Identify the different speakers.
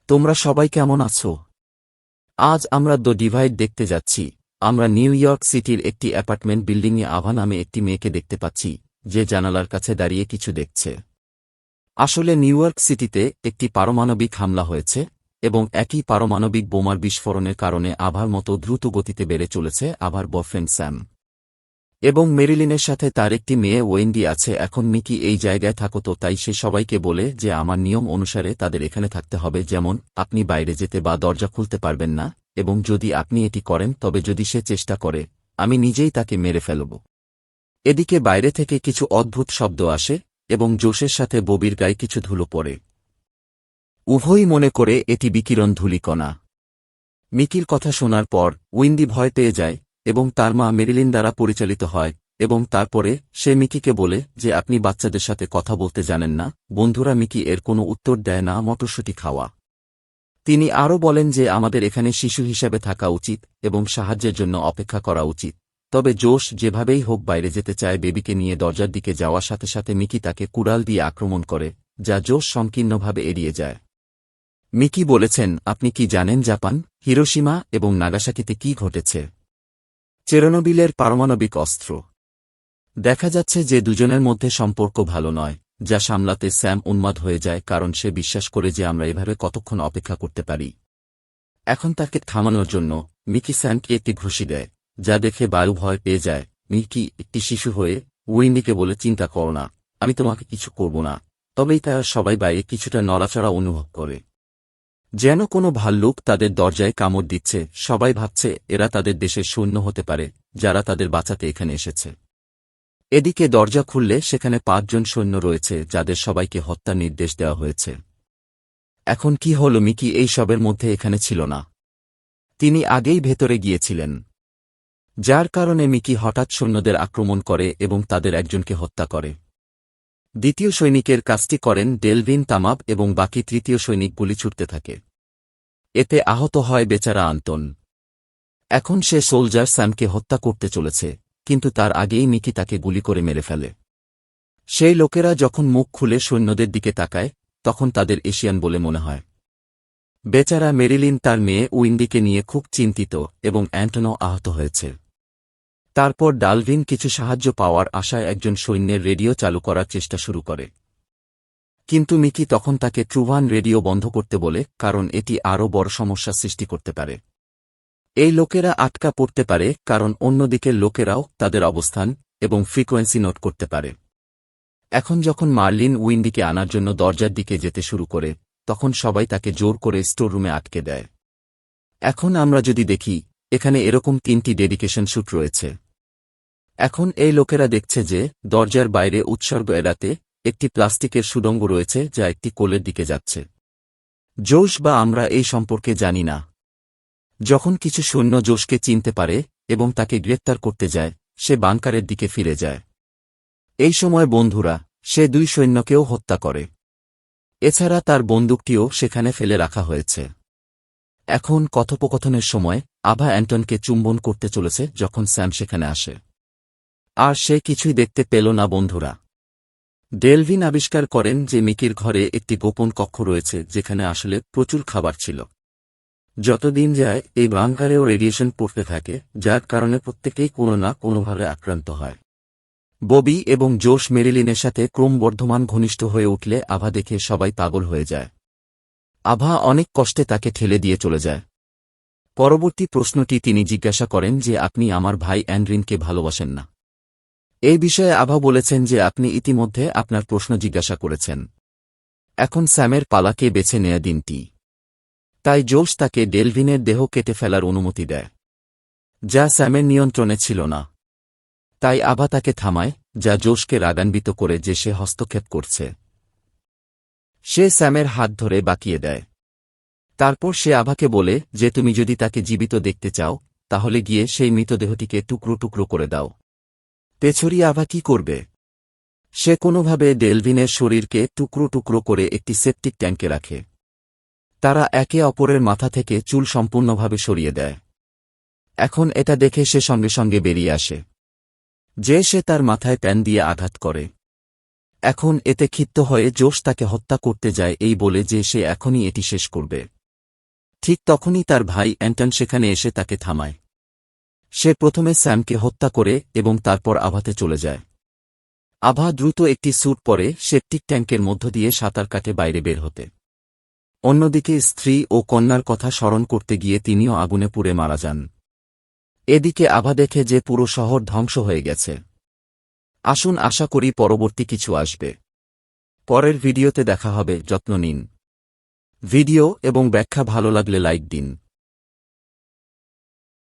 Speaker 1: তোমরা সবাই কেমন আছো? আজ আমরা দ্য ডিভাইড দেখতে যাচ্ছি। আমরা নিউ ইয়র্ক সিটির একটি অ্যাপার্টমেন্ট বিল্ডিংয়ে আভা নামে একটি মেয়েকে দেখতে পাচ্ছি, যে জানালার কাছে দাঁড়িয়ে কিছু দেখছে। আসলে নিউ ইয়র্ক সিটিতে একটি পারমাণবিক হামলা হয়েছে, এবং একই পারমাণবিক বোমার বিস্ফোরণের কারণে আভার মতো দ্রুত গতিতে বেড়ে চলেছে আভার বয়ফ্রেন্ড স্যাম। এবং মেরিলিনের সাথে তার একটি মেয়ে ওয়েন্ডি আছে। এখন মিকি এই জায়গায় থাকতো, তাই সে সবাইকে বলে যে আমার নিয়ম অনুসারে তাদের এখানে থাকতে হবে, যেমন আপনি বাইরে যেতে বা দরজা খুলতে পারবেন না, এবং যদি আপনি এটি করেন তবে যদি সে চেষ্টা করে, আমি নিজেই তাকে মেরে ফেলব। এদিকে বাইরে থেকে কিছু অদ্ভুত শব্দ আসে, এবং জোশের সাথে ববির গায়ে কিছু ধুলো পড়ে। উভয়ই মনে করে এটি বিকিরণ ধূলিকণা। মিকির কথা শোনার পর উইন্ডি ভয় পেয়ে যায়, এবং তার মা মেরিলিন দ্বারা পরিচালিত হয়, এবং তারপরে সে মিকিকে বলে যে আপনি বাচ্চাদের সাথে কথা বলতে জানেন না। বন্ধুরা, মিকি এর কোনো উত্তর দেয় না মটরশুঁটি খাওয়া। তিনি আরও বলেন যে আমাদের এখানে শিশু হিসাবে থাকা উচিত এবং সাহায্যের জন্য অপেক্ষা করা উচিত। তবে জোশ যেভাবেই হোক বাইরে যেতে চায়। বেবিকে নিয়ে দরজার দিকে যাওয়ার সাথে সাথে মিকি তাকে কুড়াল দিয়ে আক্রমণ করে, যা জোশ সংকীর্ণভাবে এড়িয়ে যায়। মিকি বলেছেন, আপনি কি জানেন জাপান, হিরোশিমা এবং নাগাসাকিতে কি ঘটেছে? চেরনোবিলের পারমাণবিক অস্ত্র। দেখা যাচ্ছে যে দুজনের মধ্যে সম্পর্ক ভালো নয়, যা সামলাতে স্যাম উন্মাদ হয়ে যায়, কারণ সে বিশ্বাস করে যে আমরা এভাবে কতক্ষণ অপেক্ষা করতে পারি। এখন তাকে থামানোর জন্য মিকি স্যামকে একটি ঘুষি দেয়, যা দেখে বায়ু ভয় পেয়ে যায়। মিকি একটি শিশু হয়ে উইন্ডিকে বলে, চিন্তা করো না, আমি তোমাকে কিছু করব না। তবেই তারা সবাই বাইরে কিছুটা নড়াচড়া অনুভব করে, যেন কোনো ভাল্লুক তাদের দরজায় কামড় দিচ্ছে। সবাই ভাবছে এরা তাদের দেশের সৈন্য হতে পারে, যারা তাদের বাঁচাতে এখানে এসেছে। এদিকে দরজা খুললে সেখানে ৫ জন সৈন্য রয়েছে, যাদের সবাইকে হত্যার নির্দেশ দেওয়া হয়েছে। এখন কি হল? মিকি এই সবের মধ্যে এখানে ছিল না। তিনি আগেই ভেতরে গিয়েছিলেন, যার কারণে মিকি হঠাৎ সৈন্যদের আক্রমণ করে এবং তাদের একজনকে হত্যা করে। দ্বিতীয় সৈনিকের কাজটি করেন ডেলভিন তামাব, এবং বাকি তৃতীয় সৈনিক গুলি ছুটতে থাকে। এতে আহত হয় বেচারা আন্তন। এখন সে সোলজার স্যামকে হত্যা করতে চলেছে, কিন্তু তার আগেই মিকি তাকে গুলি করে মেরে ফেলে। সেই লোকেরা যখন মুখ খুলে সৈন্যদের দিকে তাকায়, তখন তাদের এশিয়ান বলে মনে হয়। বেচারা মেরিলিন তার মেয়ে উইন্ডিকে নিয়ে খুব চিন্তিত, এবং অ্যান্টনও আহত হয়েছে। তারপর ডালভিন কিছু সাহায্য পাওয়ার আশায় একজন সৈন্যের রেডিও চালু করার চেষ্টা শুরু করে, কিন্তু মিকি তখন তাকে ট্রুভান রেডিও বন্ধ করতে বলে, কারণ এটি আরও বড় সমস্যা সৃষ্টি করতে পারে। এই লোকেরা আটকা পড়তে পারে, কারণ অন্যদিকের লোকেরাও তাদের অবস্থান এবং ফ্রিকোয়েন্সি নোট করতে পারে। এখন যখন মার্লিন উইন্ডিকে আনার জন্য দরজার দিকে যেতে শুরু করে, তখন সবাই তাকে জোর করে স্টোররুমে আটকে দেয়। এখন আমরা যদি দেখি, এখানে এরকম 3টি ডেডিকেশন শ্যুট রয়েছে। এখন এই লোকেরা দেখছে যে দরজার বাইরে উৎসর্গ এড়াতে একটি প্লাস্টিকের সুড়ঙ্গ রয়েছে, যা একটি কোলের দিকে যাচ্ছে। জোশ বা আমরা এই সম্পর্কে জানি না। যখন কিছু সৈন্য জোশকে চিনতে পারে এবং তাকে গ্রেপ্তার করতে যায়, সে বাংকারের দিকে ফিরে যায়। এই সময় বন্ধুরা, সে 2 সৈন্যকেও হত্যা করে। এছাড়া তার বন্দুকটিও সেখানে ফেলে রাখা হয়েছে। এখন কথোপকথনের সময় আভা অ্যান্টনকে চুম্বন করতে চলেছে যখন স্যাম সেখানে আসে। আর সে কিছুই দেখতে পেল না। বন্ধুরা, ডেলভিন আবিষ্কার করেন যে মিকির ঘরে একটি গোপন কক্ষ রয়েছে, যেখানে আসলে প্রচুর খাবার ছিল। যতদিন যায় এই বাংকারেও রেডিয়েশন পড়তে থাকে, যার কারণে প্রত্যেকেই কোনো না কোনোভাবে আক্রান্ত হয়। ববি এবং জোশ মেরিলিনের সাথে ক্রমবর্ধমান ঘনিষ্ঠ হয়ে উঠলে আভা দেখে সবাই পাগল হয়ে যায়। আভা অনেক কষ্টে তাকে ঠেলে দিয়ে চলে যায়। পরবর্তী প্রশ্নটি তিনি জিজ্ঞাসা করেন যে আপনি আমার ভাই অ্যান্ড্রিনকে ভালোবাসেন না। এই বিষয়ে আভা বলেছেন যে আপনি ইতিমধ্যে আপনার প্রশ্ন জিজ্ঞাসা করেছেন। এখন স্যামের পালাকে বেছে নেয়া দিনটি। তাই জোশ তাকে ডেলভিনের দেহ কেটে ফেলার অনুমতি দেয়, যা স্যামের নিয়ন্ত্রণে ছিল না। তাই আভা তাকে থামায়, যা জোশকে রাগান্বিত করে যে সে হস্তক্ষেপ করছে। সে স্যামের হাত ধরে বাঁকিয়ে দেয়। তারপর সে আভাকে বলে যে তুমি যদি তাকে জীবিত দেখতে চাও, তাহলে গিয়ে সেই মৃতদেহটিকে টুকরো টুকরো করে দাও। পেছরি আভা কি করবে? সে কোনোভাবে ডেলভিনের শরীরকে টুকরো টুকরো করে একটি সেপটিক ট্যাঙ্কে রাখে। তারা একে অপরের মাথা থেকে চুল সম্পূর্ণভাবে সরিয়ে দেয়। এখন এটা দেখে সে সঙ্গে সঙ্গে বেরিয়ে আসে, যে সে তার মাথায় প্যান দিয়ে আঘাত করে। এখন এতে ক্ষিপ্ত হয়ে জোশ তাকে হত্যা করতে যায়, এই বলে যে সে এখনই এটি শেষ করবে। ঠিক তখনই তার ভাই অ্যান্টন সেখানে এসে তাকে থামায়। সে প্রথমে স্যামকে হত্যা করে এবং তারপর আভাতে চলে যায়। আভা দ্রুত একটি স্যুট পরে সেপটিক ট্যাঙ্কের মধ্য দিয়ে সাঁতার কাটে বাইরে বের হতে। অন্যদিকে স্ত্রী ও কন্যার কথা স্মরণ করতে গিয়ে তিনিও আগুনে পুড়ে মারা যান। এদিকে আভা দেখে যে পুরো শহর ধ্বংস হয়ে গেছে। আসুন আশা করি পরবর্তী কিছু আসবে। পরের ভিডিওতে দেখা হবে। যত্ন নিন। ভিডিও এবং ব্যাখ্যা ভালো লাগলে লাইক দিন।